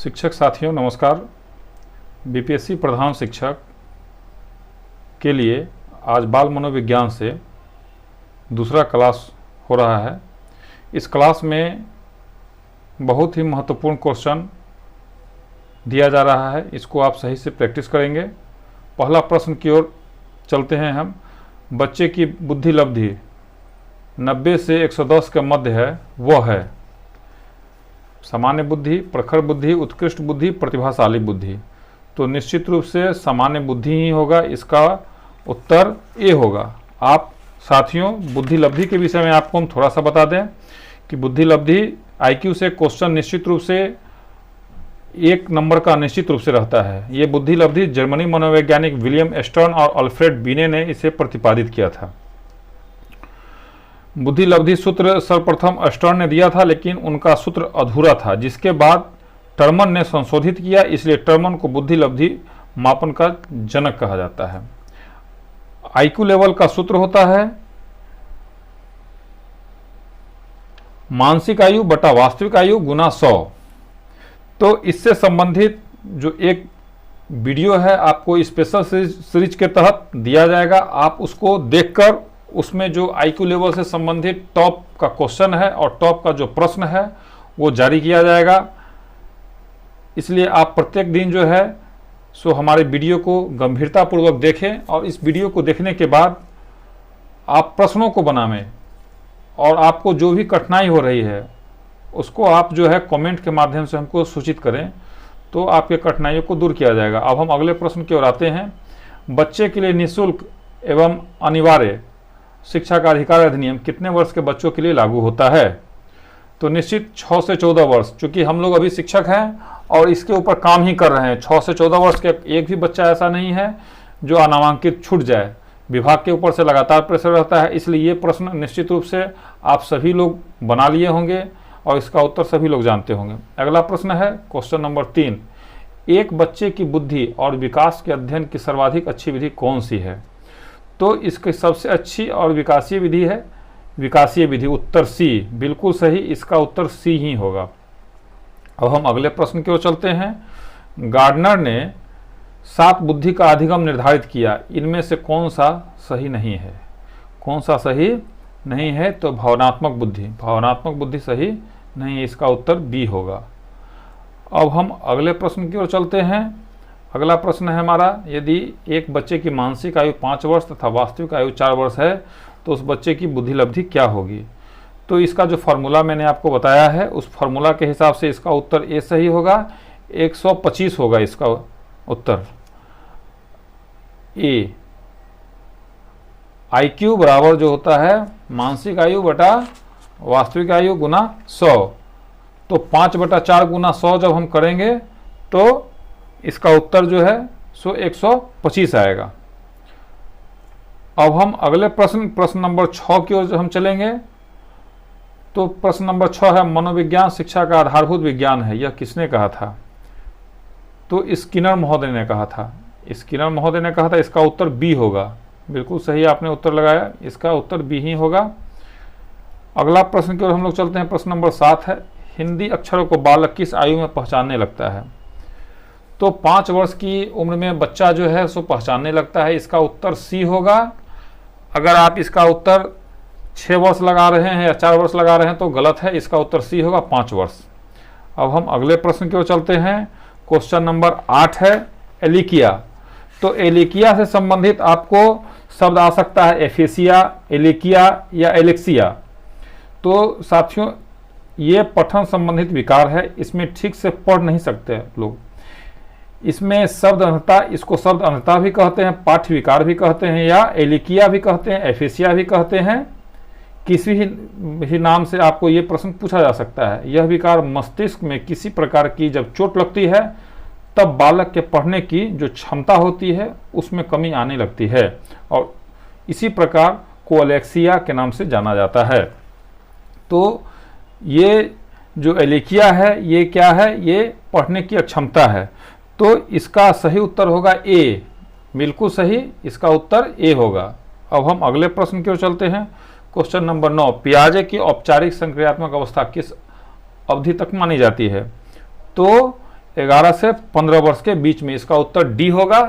शिक्षक साथियों नमस्कार। बीपीएससी प्रधान शिक्षक के लिए आज बाल मनोविज्ञान से दूसरा क्लास हो रहा है। इस क्लास में बहुत ही महत्वपूर्ण क्वेश्चन दिया जा रहा है, इसको आप सही से प्रैक्टिस करेंगे। पहला प्रश्न की ओर चलते हैं हम। बच्चे की बुद्धि लब्धि 90 से 110 के मध्य है, वह है सामान्य बुद्धि, प्रखर बुद्धि, उत्कृष्ट बुद्धि, प्रतिभाशाली बुद्धि। तो निश्चित रूप से सामान्य बुद्धि ही होगा, इसका उत्तर ए होगा। आप साथियों बुद्धि लब्धि के विषय में आपको हम थोड़ा सा बता दें कि बुद्धि लब्धि आईक्यू से क्वेश्चन निश्चित रूप से 1 नंबर का निश्चित रूप से रहता है। ये बुद्धि लब्धि जर्मनी मनोवैज्ञानिक विलियम एस्टर्न और अल्फ्रेड बीने ने इसे प्रतिपादित किया था। बुद्धि लब्धि सूत्र सर्वप्रथम एस्टर्न ने दिया था, लेकिन उनका सूत्र अधूरा था, जिसके बाद टर्मन ने संशोधित किया। इसलिए टर्मन को बुद्धि लब्धि मापन का जनक कहा जाता है। आईक्यू लेवल का सूत्र होता है मानसिक आयु बटा वास्तविक आयु गुना 100। तो इससे संबंधित जो एक वीडियो है आपको स्पेशल सीरीज के तहत दिया जाएगा, आप उसको देखकर उसमें जो आईक्यू लेवल से संबंधित टॉप का क्वेश्चन है और टॉप का जो प्रश्न है वो जारी किया जाएगा। इसलिए आप प्रत्येक दिन जो है सो हमारे वीडियो को गंभीरतापूर्वक देखें और इस वीडियो को देखने के बाद आप प्रश्नों को बनाएं और आपको जो भी कठिनाई हो रही है उसको आप जो है कमेंट के माध्यम से हमको सूचित करें, तो आपके कठिनाइयों को दूर किया जाएगा। अब हम अगले प्रश्न की ओर आते हैं। बच्चे के लिए निःशुल्क एवं अनिवार्य शिक्षा का अधिकार अधिनियम कितने वर्ष के बच्चों के लिए लागू होता है? तो निश्चित 6 से 14 वर्ष, क्योंकि हम लोग अभी शिक्षक हैं और इसके ऊपर काम ही कर रहे हैं। 6 से 14 वर्ष के एक भी बच्चा ऐसा नहीं है जो अनामांकित छूट जाए। विभाग के ऊपर से लगातार प्रेशर रहता है, इसलिए ये प्रश्न निश्चित रूप से आप सभी लोग बना लिए होंगे और इसका उत्तर सभी लोग जानते होंगे। अगला प्रश्न है क्वेश्चन नंबर 3। एक बच्चे की बुद्धि और विकास के अध्ययन की सर्वाधिक अच्छी विधि कौन सी है? तो इसकी सबसे अच्छी और विकासीय विधि है विकासीय विधि, उत्तर सी, बिल्कुल सही, इसका उत्तर सी ही होगा। अब हम अगले प्रश्न की ओर चलते हैं। गार्डनर ने 7 बुद्धि का अधिगम निर्धारित किया, इनमें से कौन सा सही नहीं है? कौन सा सही नहीं है? तो भावनात्मक बुद्धि, भावनात्मक बुद्धि सही नहीं है, इसका उत्तर बी होगा। अब हम अगले प्रश्न की ओर चलते हैं। अगला प्रश्न है हमारा, यदि एक बच्चे की मानसिक आयु 5 वर्ष तथा वास्तविक आयु 4 वर्ष है तो उस बच्चे की बुद्धि लब्धि क्या होगी? तो इसका जो फार्मूला मैंने आपको बताया है उस फार्मूला के हिसाब से इसका उत्तर ए सही होगा, 125 होगा इसका उत्तर ए। आईक्यू बराबर जो होता है मानसिक आयु बटा वास्तविक आयु गुना 100। तो 5 बटा 4 गुना 100 जब हम करेंगे तो इसका उत्तर जो है सो 125 आएगा। अब हम अगले प्रश्न नंबर 6 की ओर हम चलेंगे। तो प्रश्न नंबर 6 है मनोविज्ञान शिक्षा का आधारभूत विज्ञान है, यह किसने कहा था? तो स्किनर महोदय ने कहा था। स्किनर महोदय ने कहा था, इसका उत्तर बी होगा। बिल्कुल सही आपने उत्तर लगाया, इसका उत्तर बी ही होगा। अगला प्रश्न की ओर हम लोग चलते हैं। प्रश्न नंबर 7 है हिंदी अक्षरों को बालक किस आयु में पहचानने लगता है? तो 5 वर्ष की उम्र में बच्चा जो है सो पहचानने लगता है, इसका उत्तर सी होगा। अगर आप इसका उत्तर 6 वर्ष लगा रहे हैं या 4 वर्ष लगा रहे हैं तो गलत है, इसका उत्तर सी होगा, 5 वर्ष। अब हम अगले प्रश्न की ओर चलते हैं। क्वेश्चन नंबर 8 है एलिकिया। तो एलिकिया से संबंधित आपको शब्द आ सकता है एफेसिया, एलिकिया या एलेक्सिया। तो साथियों ये पठन संबंधित विकार है, इसमें ठीक से पढ़ नहीं सकते लोग। इसमें शब्द अंधता, इसको शब्द अंधता भी कहते हैं, पाठ्य विकार भी कहते हैं, या एलिकिया भी कहते हैं, एफेसिया भी कहते हैं। किसी भी नाम से आपको ये प्रश्न पूछा जा सकता है। यह विकार मस्तिष्क में किसी प्रकार की जब चोट लगती है तब बालक के पढ़ने की जो क्षमता होती है उसमें कमी आने लगती है और इसी प्रकार को एलेक्सिया के नाम से जाना जाता है। तो ये जो एलिकिया है ये क्या है? ये पढ़ने की अक्षमता है। तो इसका सही उत्तर होगा ए, बिल्कुल सही, इसका उत्तर ए होगा। अब हम अगले प्रश्न की ओर चलते हैं। क्वेश्चन नंबर 9 पियाजे की औपचारिक संक्रियात्मक अवस्था किस अवधि तक मानी जाती है? तो 11 से 15 वर्ष के बीच में, इसका उत्तर डी होगा।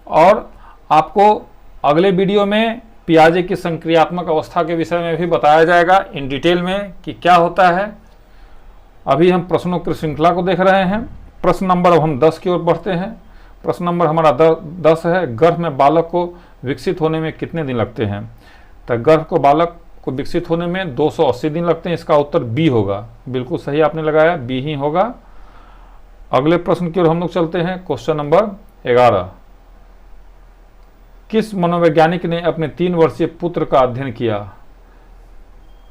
और आपको अगले वीडियो में पियाजे की संक्रियात्मक अवस्था के विषय में भी बताया जाएगा इन डिटेल में कि क्या होता है। अभी हम प्रश्नों की श्रृंखला को देख रहे हैं। प्रश्न नंबर अब हम 10 की ओर बढ़ते हैं। प्रश्न नंबर हमारा 10 है, गर्भ में बालक को विकसित होने में कितने दिन लगते हैं? तो गर्भ को बालक को विकसित होने में 280 दिन लगते हैं। इसका उत्तर बी होगा। बिल्कुल सही आपने लगाया, बी ही होगा। अगले प्रश्न की ओर हम लोग चलते हैं। क्वेश्चन नंबर 11, किस मनोवैज्ञानिक ने अपने 3 वर्षीय पुत्र का अध्ययन किया?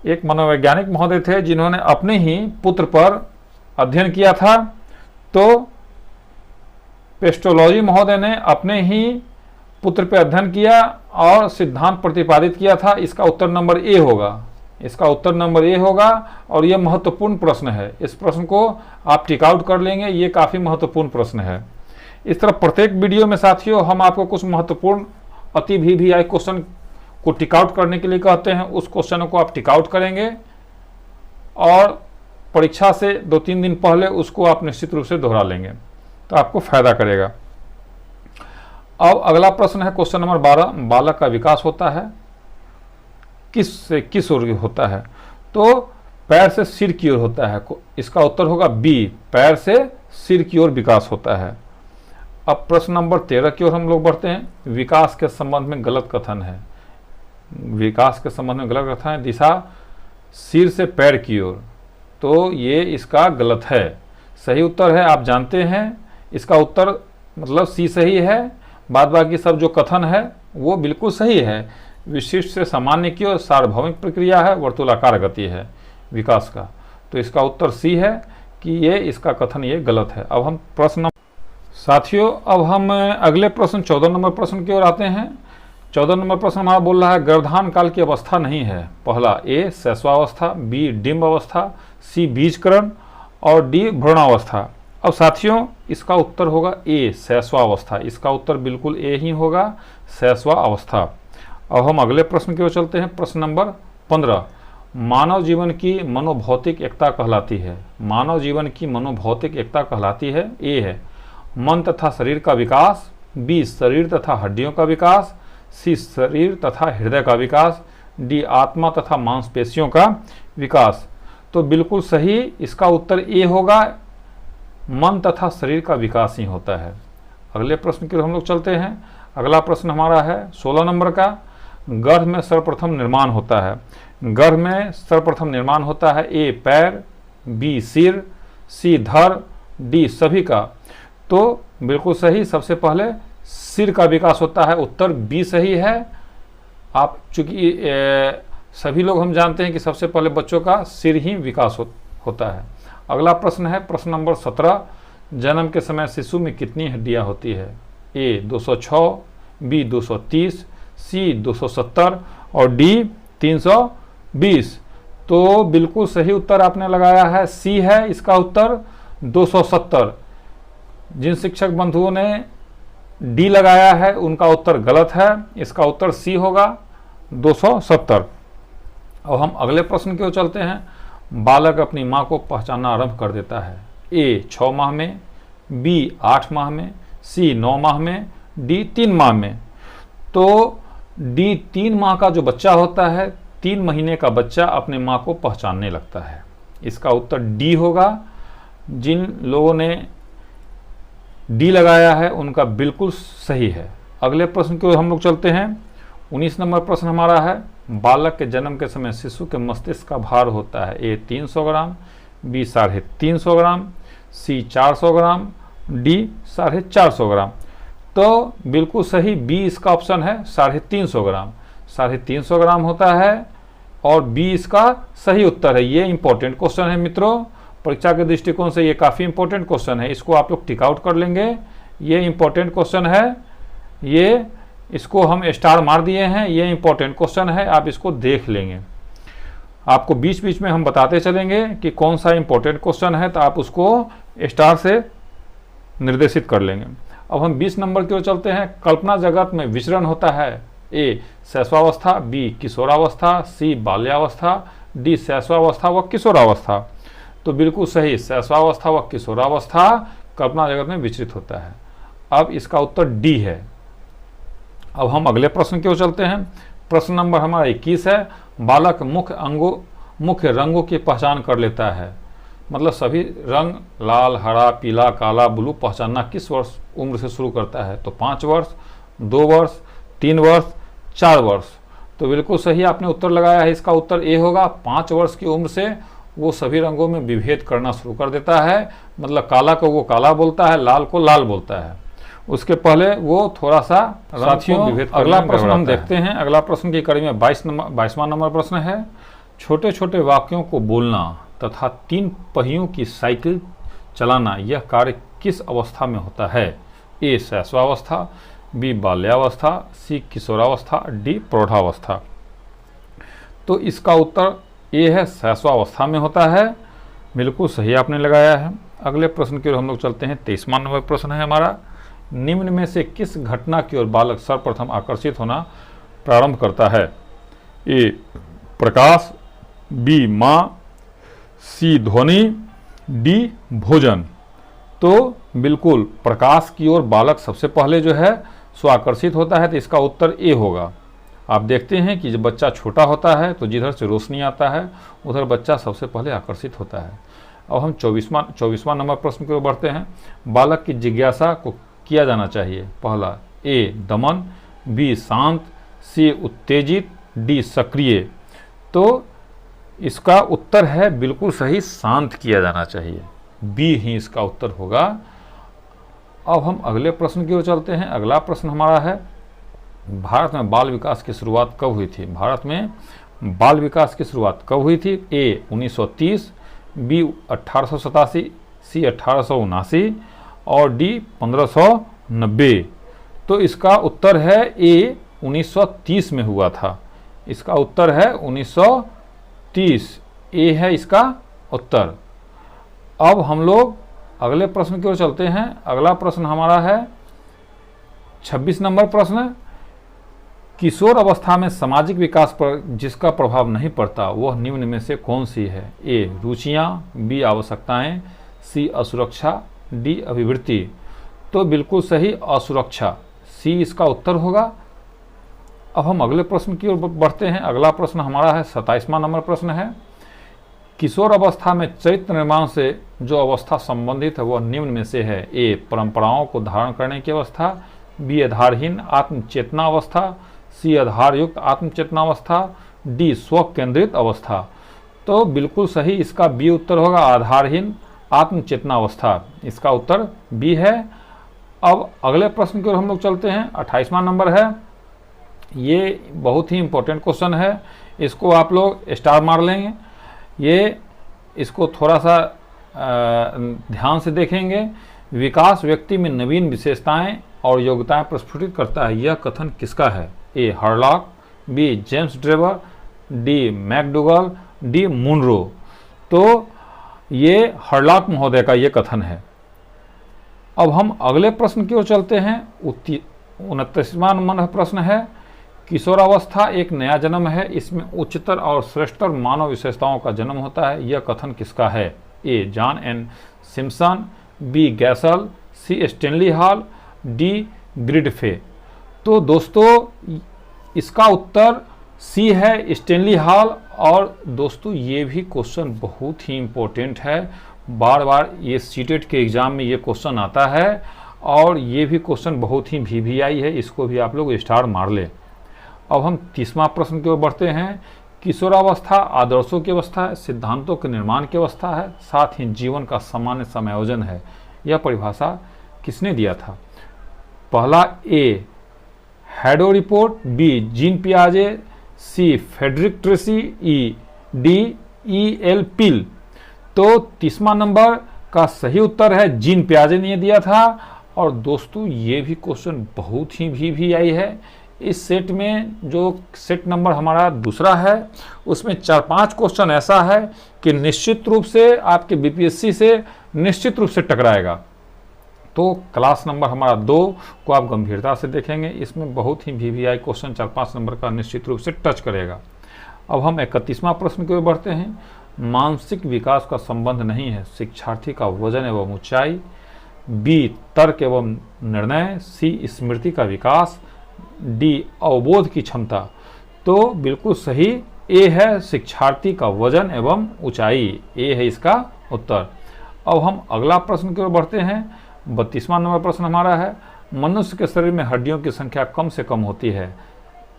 एक मनोवैज्ञानिक महोदय थे जिन्होंने अपने ही पुत्र पर अध्ययन किया था। तो पेस्टोलॉजी महोदय ने अपने ही पुत्र पर अध्ययन किया और सिद्धांत प्रतिपादित किया था। इसका उत्तर नंबर ए होगा। इसका उत्तर नंबर ए होगा और यह महत्वपूर्ण प्रश्न है। इस प्रश्न को आप टिक आउट कर लेंगे, ये काफ़ी महत्वपूर्ण प्रश्न है। इस तरह प्रत्येक वीडियो में साथियों हम आपको कुछ महत्वपूर्ण अति भी आए क्वेश्चन को टिक आउट करने के लिए कहते हैं। उस क्वेश्चन को आप टिक आउट करेंगे और परीक्षा से 2-3 दिन पहले उसको आप निश्चित रूप से दोहरा लेंगे, तो आपको फायदा करेगा। अब अगला प्रश्न है क्वेश्चन नंबर 12, बालक का विकास होता है किस से किस ओर होता है? तो पैर से सिर की ओर होता है। इसका उत्तर होगा बी, पैर से सिर की ओर विकास होता है। अब प्रश्न नंबर 13 की ओर हम लोग बढ़ते हैं। विकास के संबंध में गलत कथन है। विकास के संबंध में गलत कथन है, दिशा सिर से पैर की ओर, तो ये इसका गलत है। सही उत्तर है, आप जानते हैं इसका उत्तर मतलब सी सही है। बाद बाकी सब जो कथन है वो बिल्कुल सही है। विशिष्ट से सामान्य की ओर सार्वभौमिक प्रक्रिया है, वर्तुलाकार गति है विकास का। तो इसका उत्तर सी है कि ये इसका कथन ये गलत है। अब हम प्रश्न साथियों अब हम अगले प्रश्न 14 नंबर प्रश्न की ओर आते हैं। 14 नंबर प्रश्न हमारा बोल रहा है गर्भाधान काल की अवस्था नहीं है। पहला ए शैशवावस्था, बी डिम्ब अवस्था, सी बीजकरण और डी भ्रूणावस्था। अब साथियों इसका उत्तर होगा ए शैशवावस्था। इसका उत्तर बिल्कुल ए ही होगा, शैशवावस्था। अब हम अगले प्रश्न की ओर चलते हैं। प्रश्न नंबर 15, मानव जीवन की मनोभौतिक एकता कहलाती है। मानव जीवन की मनोभौतिक एकता कहलाती है। ए है मन तथा शरीर का विकास, बी शरीर तथा हड्डियों का विकास, सी शरीर तथा हृदय का विकास, डी आत्मा तथा मांसपेशियों का विकास। तो बिल्कुल सही इसका उत्तर ए होगा, मन तथा शरीर का विकास ही होता है। अगले प्रश्न की ओर हम लोग चलते हैं। अगला प्रश्न हमारा है 16 नंबर का, गर्भ में सर्वप्रथम निर्माण होता है। गर्भ में सर्वप्रथम निर्माण होता है ए पैर, बी सिर, सी धड़, डी सभी का। तो बिल्कुल सही, सबसे पहले सिर का विकास होता है। उत्तर बी सही है। आप चूंकि सभी लोग हम जानते हैं कि सबसे पहले बच्चों का सिर ही विकास होता है। अगला प्रश्न है प्रश्न नंबर 17, जन्म के समय शिशु में कितनी हड्डियां होती है? ए 206, बी 230, सी 270 और डी 320। तो बिल्कुल सही उत्तर आपने लगाया है, सी है इसका उत्तर 270। जिन शिक्षक बंधुओं ने डी लगाया है उनका उत्तर गलत है। इसका उत्तर सी होगा 270। अब हम अगले प्रश्न की ओर चलते हैं। बालक अपनी मां को पहचानना आरंभ कर देता है। ए 6 माह में, बी 8 माह में, सी 9 माह में, डी 3 माह में। तो डी 3 माह का जो बच्चा होता है, 3 महीने का बच्चा अपने मां को पहचानने लगता है। इसका उत्तर डी होगा। जिन लोगों ने डी लगाया है उनका बिल्कुल सही है। अगले प्रश्न की ओर हम लोग चलते हैं। 19 नंबर प्रश्न हमारा है, बालक के जन्म के समय शिशु के मस्तिष्क का भार होता है। ए 300 ग्राम, बी 350 ग्राम, सी 400 ग्राम, डी 450 ग्राम। तो बिल्कुल सही बी इसका ऑप्शन है, 350 ग्राम। 350 ग्राम होता है और बी इसका सही उत्तर है। ये इंपॉर्टेंट क्वेश्चन है मित्रों, परीक्षा के दृष्टिकोण से ये काफ़ी इंपॉर्टेंट क्वेश्चन है। इसको आप लोग टिक आउट कर लेंगे। ये इंपॉर्टेंट क्वेश्चन है, ये इसको हम स्टार मार दिए हैं। ये इंपॉर्टेंट क्वेश्चन है, आप इसको देख लेंगे। आपको बीच बीच में हम बताते चलेंगे कि कौन सा इंपॉर्टेंट क्वेश्चन है, तो आप उसको स्टार से निर्देशित कर लेंगे। अब हम 20 नंबर की ओर चलते हैं। कल्पना जगत में विचरण होता है। ए शैशवावस्था, बी किशोरावस्था, सी बाल्यावस्था, डी शैशवावस्था व किशोरावस्था। तो बिल्कुल सही, शैशवावस्था व किशोरावस्था कल्पना जगत में विचरित होता है। अब इसका उत्तर डी है। अब हम अगले प्रश्न की ओर चलते हैं। प्रश्न नंबर हमारा 21 है, बालक मुख्य रंगों की पहचान कर लेता है। मतलब सभी रंग लाल, हरा, पीला, काला, ब्लू पहचानना किस वर्ष उम्र से शुरू करता है? तो 5 वर्ष, 2 वर्ष, 3 वर्ष, 4 वर्ष। तो बिल्कुल सही आपने उत्तर लगाया है। इसका उत्तर ए होगा। 5 वर्ष की उम्र से वो सभी रंगों में विभेद करना शुरू कर देता है। मतलब काला को वो काला बोलता है, लाल को लाल बोलता है। उसके पहले वो थोड़ा सा साथियों विभेद। अगला प्रश्न हम देखते हैं। अगला प्रश्न की कड़ी में 22वां नंबर प्रश्न है, छोटे छोटे वाक्यों को बोलना तथा 3 पहियों की साइकिल चलाना यह कार्य किस अवस्था में होता है? ए शैशवावस्था, बी बाल्यावस्था, सी किशोरावस्था, डी प्रौढ़ावस्था। तो इसका उत्तर ए है, शैशवावस्था में होता है। बिल्कुल सही आपने लगाया है। अगले प्रश्न की ओर हम लोग चलते हैं। 23वां नंबर प्रश्न है हमारा, निम्न में से किस घटना की ओर बालक सर्वप्रथम आकर्षित होना प्रारंभ करता है? ए प्रकाश, बी माँ, सी ध्वनि, डी भोजन। तो बिल्कुल प्रकाश की ओर बालक सबसे पहले जो है सो आकर्षित होता है। तो इसका उत्तर ए होगा। आप देखते हैं कि जब बच्चा छोटा होता है तो जिधर से रोशनी आता है उधर बच्चा सबसे पहले आकर्षित होता है। अब हम 24वां नंबर प्रश्न की ओर बढ़ते हैं। बालक की जिज्ञासा को किया जाना चाहिए। पहला ए दमन, बी शांत, सी उत्तेजित, डी सक्रिय। तो इसका उत्तर है बिल्कुल सही, शांत किया जाना चाहिए। बी ही इसका उत्तर होगा। अब हम अगले प्रश्न की ओर चलते हैं। अगला प्रश्न हमारा है, भारत में बाल विकास की शुरुआत कब हुई थी? भारत में बाल विकास की शुरुआत कब हुई थी? ए 1930, बी 1887, सी 1879 और डी 1590। तो इसका उत्तर है ए 1930 में हुआ था। इसका उत्तर है 1930। ए है इसका उत्तर। अब हम लोग अगले प्रश्न की ओर चलते हैं। अगला प्रश्न हमारा है 26 नंबर प्रश्न, किशोर अवस्था में सामाजिक विकास पर जिसका प्रभाव नहीं पड़ता वह निम्न में से कौन सी है? ए रुचियां, बी आवश्यकताएं, सी असुरक्षा, डी अभिवृत्ति। तो बिल्कुल सही, असुरक्षा, सी इसका उत्तर होगा। अब हम अगले प्रश्न की ओर बढ़ते हैं। अगला प्रश्न हमारा है 27वां नंबर प्रश्न है, किशोर अवस्था में चरित्र निर्माण से जो अवस्था संबंधित है वह निम्न में से है? ए परंपराओं को धारण करने की अवस्था, बी आधारहीन आत्मचेतना अवस्था, सी आधारयुक्त आत्मचेतना अवस्था, डी स्व केंद्रित अवस्था। तो बिल्कुल सही इसका बी उत्तर होगा, आधारहीन आत्मचेतना अवस्था। इसका उत्तर बी है। अब अगले प्रश्न की ओर हम लोग चलते हैं। 28वां नंबर है, ये बहुत ही इंपॉर्टेंट क्वेश्चन है। इसको आप लोग स्टार मार लेंगे। ये इसको थोड़ा सा ध्यान से देखेंगे। विकास व्यक्ति में नवीन विशेषताएं और योग्यताएं प्रस्फुटित करता है, यह कथन किसका है? A Hurlock, B James Drever, D McDougall, D Munro. तो ये हर्लॉक महोदय का ये कथन है। अब हम अगले प्रश्न की ओर चलते हैं। 29वां नंबर प्रश्न है, किशोरावस्था एक नया जन्म है, इसमें उच्चतर और श्रेष्ठतर मानव विशेषताओं का जन्म होता है, यह कथन किसका है? ए जॉन एन सिम्पसन, बी गैसल, सी स्टेनली हॉल, डी ग्रिडफे। तो दोस्तों इसका उत्तर सी है, स्टेनली हॉल। और दोस्तों ये भी क्वेश्चन बहुत ही इम्पोर्टेंट है, बार बार ये सीटेट के एग्जाम में ये क्वेश्चन आता है और ये भी क्वेश्चन बहुत ही VVI है, इसको भी आप लोग स्टार मार ले। अब हम 30वां प्रश्न की ओर बढ़ते हैं। किशोरावस्था आदर्शों की अवस्था है, सिद्धांतों के निर्माण की अवस्था है, साथ ही जीवन का सामान्य समायोजन है, यह परिभाषा किसने दिया था? पहला ए हैडो रिपोर्ट, बी जीन पियाजे, सी फेडरिक ट्रेसी, डी E.L. पिल। तो 30वां नंबर का सही उत्तर है जीन पियाजे ने दिया था। और दोस्तों ये भी क्वेश्चन बहुत ही VVI है। इस सेट में जो सेट नंबर हमारा दूसरा है उसमें 4-5 क्वेश्चन ऐसा है कि निश्चित रूप से आपके BPSC से निश्चित रूप से टकराएगा। तो क्लास नंबर हमारा 2 को आप गंभीरता से देखेंगे, इसमें बहुत ही VVI क्वेश्चन 4-5 नंबर का निश्चित रूप से टच करेगा। अब हम 31वां प्रश्न की ओर बढ़ते हैं। मानसिक विकास का संबंध नहीं है शिक्षार्थी का वजन एवं ऊंचाई, बी तर्क एवं निर्णय, सी स्मृति का विकास, डी अवबोध की क्षमता। तो बिल्कुल सही ए है शिक्षार्थी का वजन एवं ऊंचाई, ए है इसका उत्तर। अब हम अगला प्रश्न की ओर बढ़ते हैं। 32वां नंबर प्रश्न हमारा है, मनुष्य के शरीर में हड्डियों की संख्या कम से कम होती है,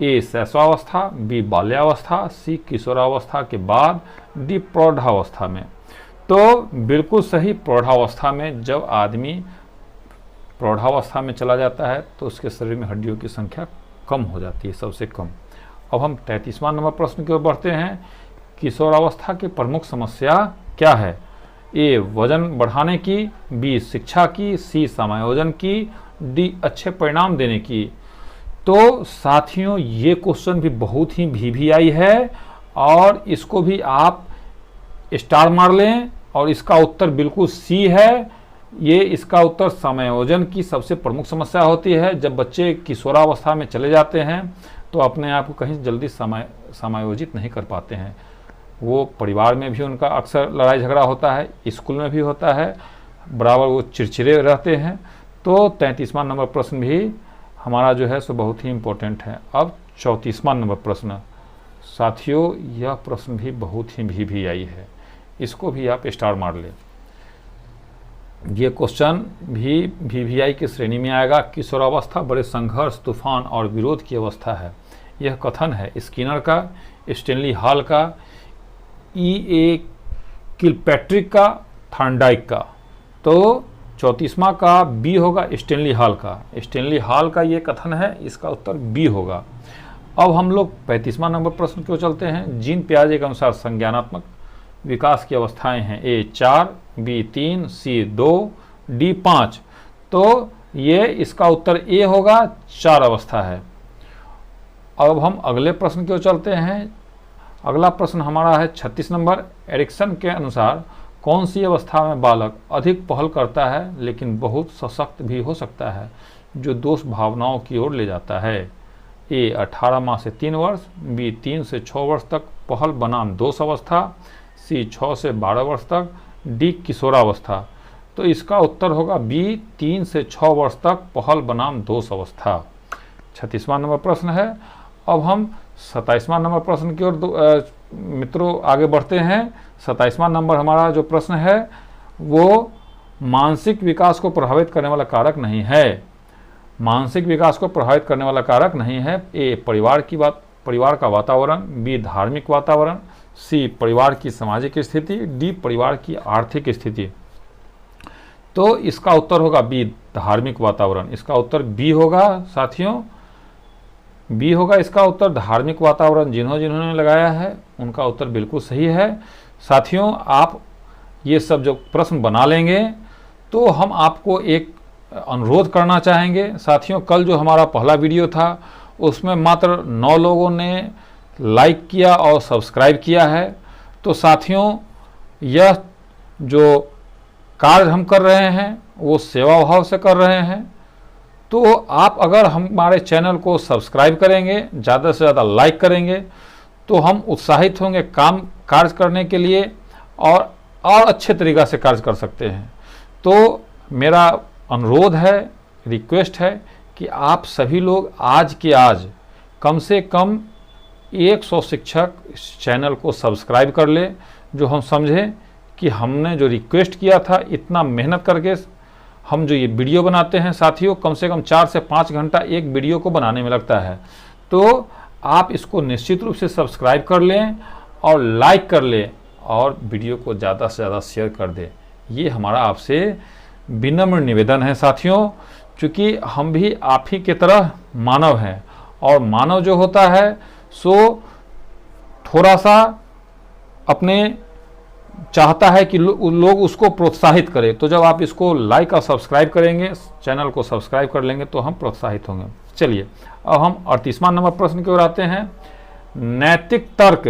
ए शैशवावस्था, बी बाल्यावस्था, सी किशोरावस्था के बाद, डी प्रौढ़ावस्था में। तो बिल्कुल सही, प्रौढ़ावस्था में। जब आदमी प्रौढ़ावस्था में चला जाता है तो उसके शरीर में हड्डियों की संख्या कम हो जाती है, सबसे कम। अब हम 33वां नंबर प्रश्न की ओर बढ़ते हैं। किशोरावस्था की प्रमुख समस्या क्या है, ए वजन बढ़ाने की, बी शिक्षा की, सी समायोजन की, डी अच्छे परिणाम देने की। तो साथियों ये क्वेश्चन भी बहुत ही VVI है और इसको भी आप स्टार मार लें और इसका उत्तर बिल्कुल सी है। ये इसका उत्तर समायोजन की सबसे प्रमुख समस्या होती है। जब बच्चे किशोरावस्था में चले जाते हैं तो अपने आप को कहीं जल्दी समायोजित नहीं कर पाते हैं। वो परिवार में भी उनका अक्सर लड़ाई झगड़ा होता है, स्कूल में भी होता है, बराबर वो चिड़चिड़े रहते हैं। तो 33वां नंबर प्रश्न भी हमारा जो है सो बहुत ही इम्पोर्टेंट है। अब 34वां नंबर प्रश्न, साथियों यह प्रश्न भी बहुत ही VVI है, इसको भी आप स्टार मार लें। ये क्वेश्चन भी VVI की श्रेणी में आएगा। किशोरावस्था बड़े संघर्ष, तूफान और विरोध की अवस्था है। यह कथन है स्किनर का, स्टेनली हॉल का, E.A. किलपैट्रिक का, थॉर्नडाइक का। तो 34वां का बी होगा, स्टेनली हॉल का। स्टेनली हॉल का ये कथन है, इसका उत्तर बी होगा। अब हम लोग 35वां नंबर प्रश्न की ओर चलते हैं। जीन पियाजे के अनुसार संज्ञानात्मक विकास की अवस्थाएं हैं, ए 4, बी 3, सी 2, डी 5। तो ये इसका उत्तर ए होगा, 4 अवस्था है। अब हम अगले प्रश्न की ओर चलते हैं। अगला प्रश्न हमारा है 36 नंबर। एरिक्सन के अनुसार कौन सी अवस्था में बालक अधिक पहल करता है लेकिन बहुत सशक्त भी हो सकता है, जो दोष भावनाओं की ओर ले जाता है, ए 18 माह से 3 वर्ष, बी 3 से 6 वर्ष तक पहल बनाम दोष अवस्था, सी 6 से 12 वर्ष तक, डी किशोरावस्था। तो इसका उत्तर होगा बी 3 से 6 वर्ष तक पहल बनाम दोष अवस्था। 36वां नंबर प्रश्न है। अब हम 27वां नंबर प्रश्न की ओर मित्रों आगे बढ़ते हैं। 27वां नंबर हमारा जो प्रश्न है वो मानसिक विकास को प्रभावित करने वाला कारक नहीं है। मानसिक विकास को प्रभावित करने वाला कारक नहीं है, ए परिवार का वातावरण, बी धार्मिक वातावरण, सी परिवार की सामाजिक स्थिति, डी परिवार की आर्थिक स्थिति। तो इसका उत्तर होगा बी धार्मिक वातावरण। इसका उत्तर बी होगा साथियों, बी होगा इसका उत्तर। धार्मिक वातावरण जिन्होंने लगाया है उनका उत्तर बिल्कुल सही है। साथियों आप ये सब जो प्रश्न बना लेंगे तो हम आपको एक अनुरोध करना चाहेंगे। साथियों कल जो हमारा पहला वीडियो था उसमें मात्र 9 लोगों ने लाइक किया और सब्सक्राइब किया है। तो साथियों यह जो कार्य हम कर रहे हैं वो सेवा भाव से कर रहे हैं। तो आप अगर हमारे चैनल को सब्सक्राइब करेंगे, ज़्यादा से ज़्यादा लाइक करेंगे तो हम उत्साहित होंगे कार्य करने के लिए और अच्छे तरीक़ा से कार्य कर सकते हैं। तो मेरा अनुरोध है, रिक्वेस्ट है कि आप सभी लोग आज के आज कम से कम 100 शिक्षक इस चैनल को सब्सक्राइब कर ले, जो हम समझें कि हमने जो रिक्वेस्ट किया था इतना मेहनत करके हम जो ये वीडियो बनाते हैं साथियों, कम से कम 4 से 5 घंटा एक वीडियो को बनाने में लगता है। तो आप इसको निश्चित रूप से सब्सक्राइब कर लें और लाइक कर लें और वीडियो को ज़्यादा से ज़्यादा शेयर कर दें। ये हमारा आपसे विनम्र निवेदन है साथियों, क्योंकि हम भी आप ही की तरह मानव हैं और मानव जो होता है सो थोड़ा सा अपने चाहता है कि लोग उसको प्रोत्साहित करें। तो जब आप इसको लाइक और सब्सक्राइब करेंगे, चैनल को सब्सक्राइब कर लेंगे तो हम प्रोत्साहित होंगे। चलिए अब हम 38वां नंबर प्रश्न की ओर आते हैं। नैतिक तर्क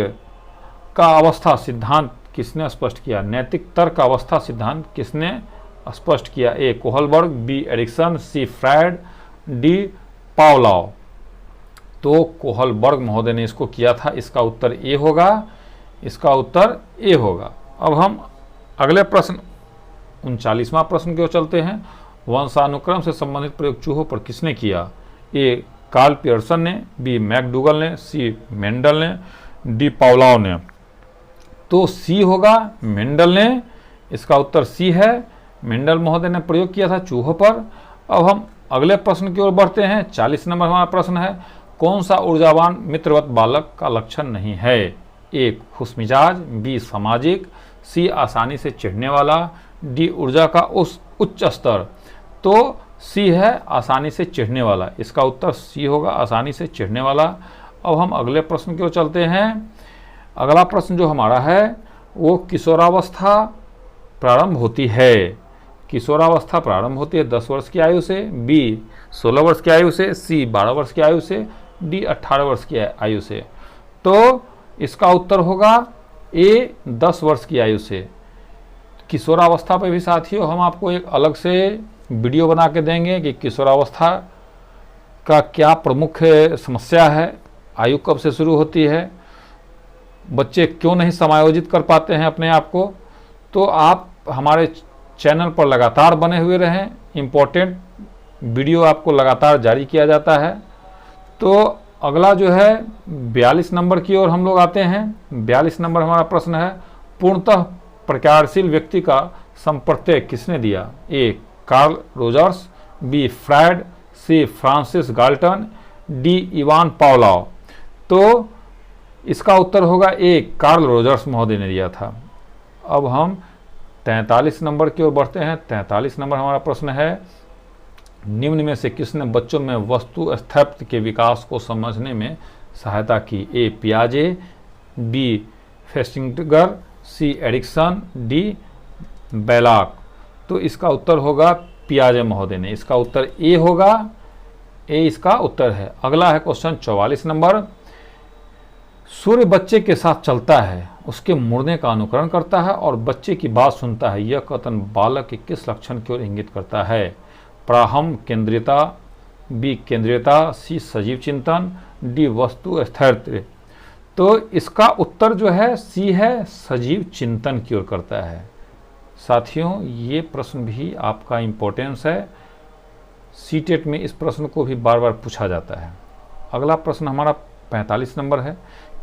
का अवस्था सिद्धांत किसने स्पष्ट किया? नैतिक तर्क का अवस्था सिद्धांत किसने स्पष्ट किया? ए कोहलबर्ग, बी एरिक्सन, सी फ्रायड, डी पावलोव। तो कोहलबर्ग महोदय ने इसको किया था। इसका उत्तर ए होगा, इसका उत्तर ए होगा। अब हम अगले प्रश्न 39वां प्रश्न की ओर चलते हैं वंशानुक्रम से संबंधित प्रयोग चूहों पर किसने किया? ए कार्ल पियर्सन ने, बी मैकडूगल ने, सी मेंडल ने, डी पावलोव ने। तो सी होगा मेंडल ने, इसका उत्तर सी है। मेंडल महोदय ने प्रयोग किया था चूहों पर। अब हम अगले प्रश्न की ओर बढ़ते हैं। 40 नंबर हमारा प्रश्न है, कौन सा ऊर्जावान मित्रवत बालक का लक्षण नहीं है? ए खुशमिजाज, बी सामाजिक, सी आसानी से चिढ़ने वाला, डी ऊर्जा का उच्च स्तर। तो सी है आसानी से चिढ़ने वाला, इसका उत्तर सी होगा, आसानी से चिढ़ने वाला। अब हम अगले प्रश्न की ओर चलते हैं। अगला प्रश्न जो हमारा है वो किशोरावस्था प्रारंभ होती है। किशोरावस्था प्रारंभ होती है 10 वर्ष की आयु से, बी 16 वर्ष की आयु से, सी 12 वर्ष की आयु से, डी 18 वर्ष की आयु से। तो इसका उत्तर होगा ए 10 वर्ष की आयु से। किशोरावस्था पे भी साथियों हम आपको एक अलग से वीडियो बना के देंगे कि किशोरावस्था का क्या प्रमुख समस्या है, आयु कब से शुरू होती है, बच्चे क्यों नहीं समायोजित कर पाते हैं अपने आप को। तो आप हमारे चैनल पर लगातार बने हुए रहें, इम्पोर्टेंट वीडियो आपको लगातार जारी किया जाता है। तो अगला जो है 42 नंबर की ओर हम लोग आते हैं। 42 नंबर हमारा प्रश्न है, पूर्णतः प्रकारशील व्यक्ति का संप्रत्यय किसने दिया? A Carl Rogers, B Freud, C Francis Galton, D Ivan Pavlov. तो इसका उत्तर होगा ए कार्ल रोजर्स महोदय ने दिया था। अब हम 43 नंबर की ओर बढ़ते हैं। 43 नंबर हमारा प्रश्न है, निम्न में से किसने बच्चों में वस्तु स्थापत्य के विकास को समझने में सहायता की? ए पियाजे, बी फेस्टिंगर, सी एरिक्सन, डी बेलाक। तो इसका उत्तर होगा पियाजे महोदय ने, इसका उत्तर ए होगा, ए इसका उत्तर है। अगला है क्वेश्चन 44 नंबर, सूर्य बच्चे के साथ चलता है, उसके मुड़ने का अनुकरण करता है और बच्चे की बात सुनता है, यह कथन बालक के किस लक्षण की ओर इंगित करता है? प्राहम केंद्रीयता, बी केंद्रीयता, सी सजीव चिंतन, डी वस्तु स्थैर्य। तो इसका उत्तर जो है सी है, सजीव चिंतन की ओर करता है। साथियों ये प्रश्न भी आपका इम्पोर्टेंस है, सीटेट में इस प्रश्न को भी बार बार पूछा जाता है। अगला प्रश्न हमारा 45 नंबर है,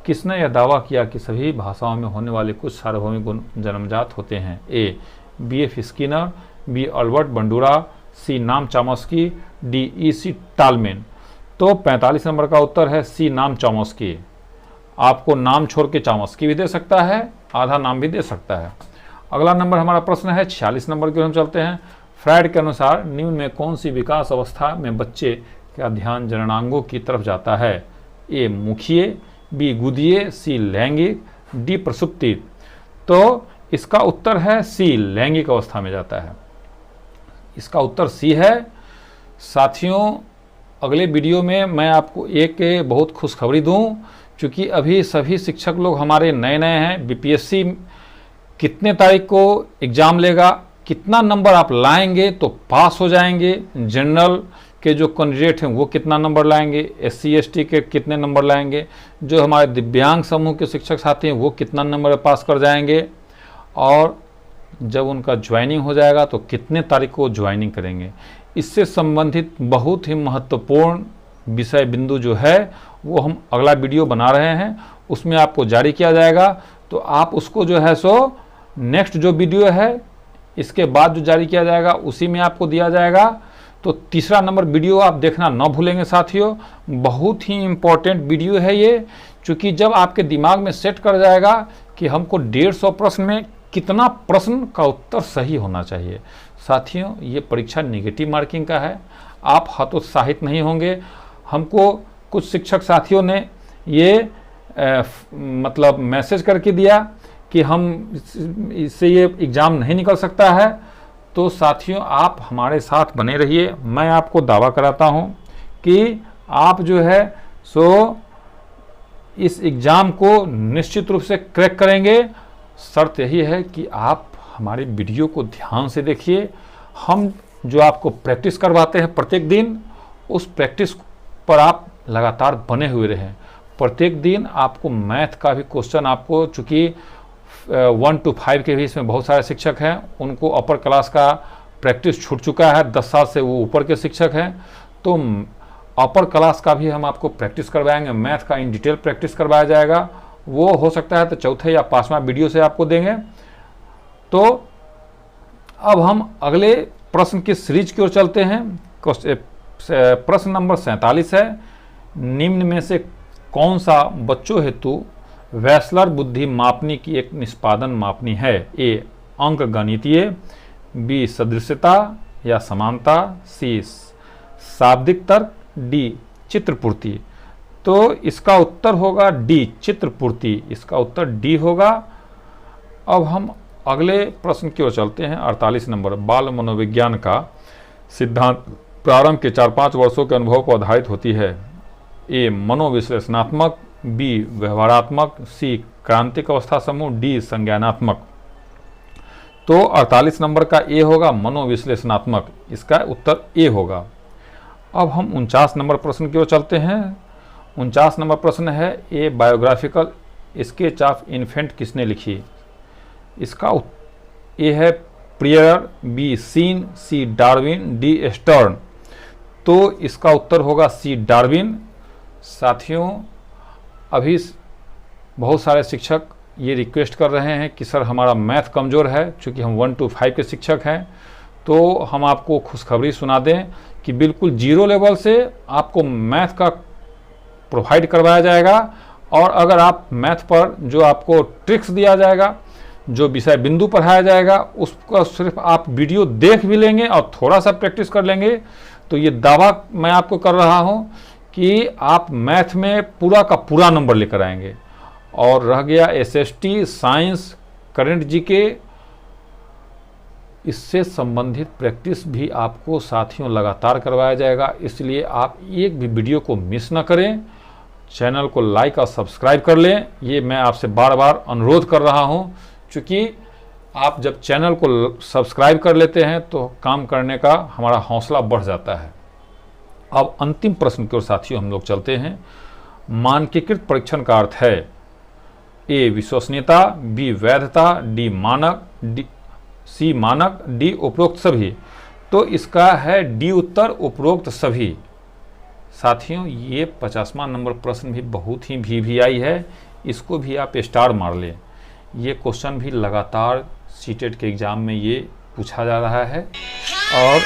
किसने यह दावा किया कि सभी भाषाओं में होने वाले कुछ सार्वभौमिक गुण जन्मजात होते हैं? A B F. Skinner, B Albert Bandura, C Noam Chomsky, D EC. टालमेन। तो 45 नंबर का उत्तर है सी नाम चॉम्स्की। आपको नाम छोड़ के चॉम्स्की भी दे सकता है, आधा नाम भी दे सकता है। अगला नंबर हमारा प्रश्न है 46 नंबर की ओर हम चलते हैं। फ्रायड के अनुसार निम्न में कौन सी विकास अवस्था में बच्चे का ध्यान जननांगों की तरफ जाता है? ए मुखिए, बी गुदिये, सी लैंगिक, डी प्रसुप्ति। तो इसका उत्तर है सी लैंगिक अवस्था में जाता है, इसका उत्तर सी है। साथियों अगले वीडियो में मैं आपको एक बहुत खुशखबरी दूं, क्योंकि अभी सभी शिक्षक लोग हमारे नए नए हैं। बीपीएससी कितने तारीख को एग्ज़ाम लेगा, कितना नंबर आप लाएंगे तो पास हो जाएंगे, जनरल के जो कैंडिडेट हैं वो कितना नंबर लाएंगे, एससी एसटी के कितने नंबर लाएंगे, जो हमारे दिव्यांग समूह के शिक्षक साथी हैं वो कितना नंबर पास कर जाएंगे, और जब उनका ज्वाइनिंग हो जाएगा तो कितने तारीख को ज्वाइनिंग करेंगे। इससे संबंधित बहुत ही महत्वपूर्ण विषय बिंदु जो है वो हम अगला वीडियो बना रहे हैं, उसमें आपको जारी किया जाएगा। तो आप उसको जो है सो नेक्स्ट जो वीडियो है इसके बाद जो जारी किया जाएगा उसी में आपको दिया जाएगा। तो तीसरा नंबर वीडियो आप देखना न भूलेंगे साथियों, बहुत ही इम्पोर्टेंट वीडियो है ये, क्योंकि जब आपके दिमाग में सेट कर जाएगा कि हमको 150 प्रश्न में कितना प्रश्न का उत्तर सही होना चाहिए। साथियों ये परीक्षा नेगेटिव मार्किंग का है, आप हतोत्साहित नहीं होंगे। हमको कुछ शिक्षक साथियों ने ये मतलब मैसेज करके दिया कि हम इससे ये एग्ज़ाम नहीं निकल सकता है। तो साथियों आप हमारे साथ बने रहिए, मैं आपको दावा कराता हूँ कि आप जो है सो इस एग्ज़ाम को निश्चित रूप से क्रैक करेंगे। शर्त यही है कि आप हमारे वीडियो को ध्यान से देखिए। हम जो आपको प्रैक्टिस करवाते हैं प्रत्येक दिन, उस प्रैक्टिस पर आप लगातार बने हुए रहें। प्रत्येक दिन आपको मैथ का भी क्वेश्चन, आपको चूँकि 1 to 5 के भी इसमें बहुत सारे शिक्षक हैं, उनको अपर क्लास का प्रैक्टिस छूट चुका है, 10 साल से वो ऊपर के शिक्षक हैं, तो अपर क्लास का भी हम आपको प्रैक्टिस करवाएंगे, मैथ का इन डिटेल प्रैक्टिस करवाया जाएगा। वो हो सकता है तो चौथे या 5वां वीडियो से आपको देंगे। तो अब हम अगले प्रश्न की सीरीज की ओर चलते हैं। प्रश्न नंबर 47 है, निम्न में से कौन सा बच्चों हेतु वैसलर बुद्धि मापनी की एक निष्पादन मापनी है? ए अंक गणितीय, बी सदृशता या समानता, सी शाब्दिक तर्क, डी चित्रपूर्ति। तो इसका उत्तर होगा डी चित्रपूर्ति, इसका उत्तर डी होगा। अब हम अगले प्रश्न की ओर चलते हैं। 48 नंबर, बाल मनोविज्ञान का सिद्धांत प्रारंभ के 4-5 वर्षों के अनुभव पर आधारित होती है। ए मनोविश्लेषणात्मक, बी व्यवहारात्मक, सी क्रांतिक अवस्था समूह, डी संज्ञानात्मक। तो 48 नंबर का ए होगा मनोविश्लेषणात्मक, इसका उत्तर ए होगा। अब हम 49 नंबर प्रश्न की ओर चलते हैं। 49 नंबर प्रश्न है, A biographical sketch of infant किसने लिखी? इसका ए है Preyer, B Shinn, C Darwin, D Stern. तो इसका उत्तर होगा सी डार्विन। साथियों, अभी बहुत सारे शिक्षक ये रिक्वेस्ट कर रहे हैं कि सर हमारा मैथ कमज़ोर है, चूँकि हम 1 to 5 के शिक्षक हैं, तो हम आपको खुशखबरी सुना दें कि बिल्कुल 0 लेवल से आपको मैथ का प्रोवाइड करवाया जाएगा। और अगर आप मैथ पर जो आपको ट्रिक्स दिया जाएगा, जो विषय बिंदु पढ़ाया जाएगा, उसका सिर्फ आप वीडियो देख भी लेंगे और थोड़ा सा प्रैक्टिस कर लेंगे, तो ये दावा मैं आपको कर रहा हूँ कि आप मैथ में पूरा का पूरा नंबर लेकर आएंगे। और रह गया SST, साइंस, करंट जीके, इससे संबंधित प्रैक्टिस भी आपको साथियों लगातार करवाया जाएगा। इसलिए आप एक भी वीडियो को मिस ना करें, चैनल को लाइक और सब्सक्राइब कर लें, ये मैं आपसे बार बार अनुरोध कर रहा हूं। क्योंकि आप जब चैनल को सब्सक्राइब कर लेते हैं तो काम करने का हमारा हौसला बढ़ जाता है। अब अंतिम प्रश्न की ओर साथियों हम लोग चलते हैं। मानकीकृत परीक्षण का अर्थ है? ए विश्वसनीयता, बी वैधता, डी मानक, सी मानक, डी उपरोक्त सभी। तो इसका है डी उत्तर, उपरोक्त सभी। साथियों, ये 50वां नंबर प्रश्न भी बहुत ही VVI है, इसको भी आप स्टार मार लें। ये क्वेश्चन भी लगातार सीटेट के एग्ज़ाम में ये पूछा जा रहा है और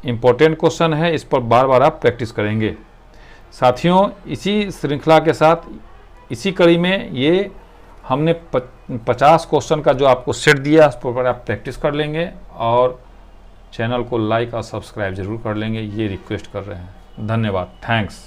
इम्पोर्टेंट क्वेश्चन है, इस पर बार बार आप प्रैक्टिस करेंगे। साथियों, इसी श्रृंखला के साथ इसी कड़ी में ये हमने 50 क्वेश्चन का जो आपको सेट दिया, उस पर आप प्रैक्टिस कर लेंगे और चैनल को लाइक और सब्सक्राइब जरूर कर लेंगे, ये रिक्वेस्ट कर रहे हैं। धन्यवाद, थैंक्स।